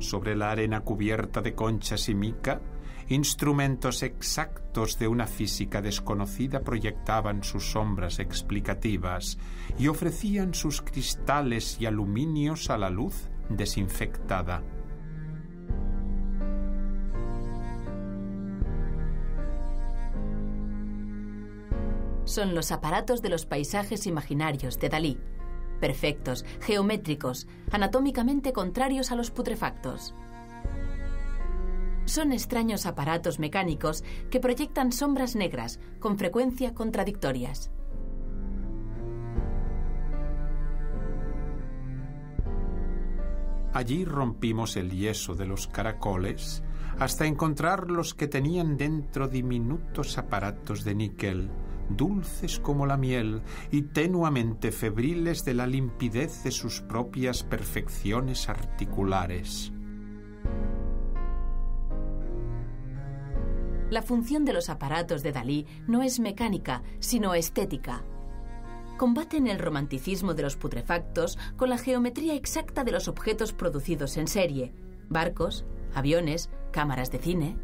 sobre la arena cubierta de conchas y mica, instrumentos exactos de una física desconocida proyectaban sus sombras explicativas y ofrecían sus cristales y aluminios a la luz desinfectada. Son los aparatos de los paisajes imaginarios de Dalí. Perfectos, geométricos, anatómicamente contrarios a los putrefactos. Son extraños aparatos mecánicos que proyectan sombras negras, con frecuencia contradictorias. Allí rompimos el yeso de los caracoles hasta encontrar los que tenían dentro diminutos aparatos de níquel, dulces como la miel y tenuamente febriles de la limpidez de sus propias perfecciones articulares. La función de los aparatos de Dalí no es mecánica, sino estética. Combaten el romanticismo de los putrefactos con la geometría exacta de los objetos producidos en serie: barcos, aviones, cámaras de cine.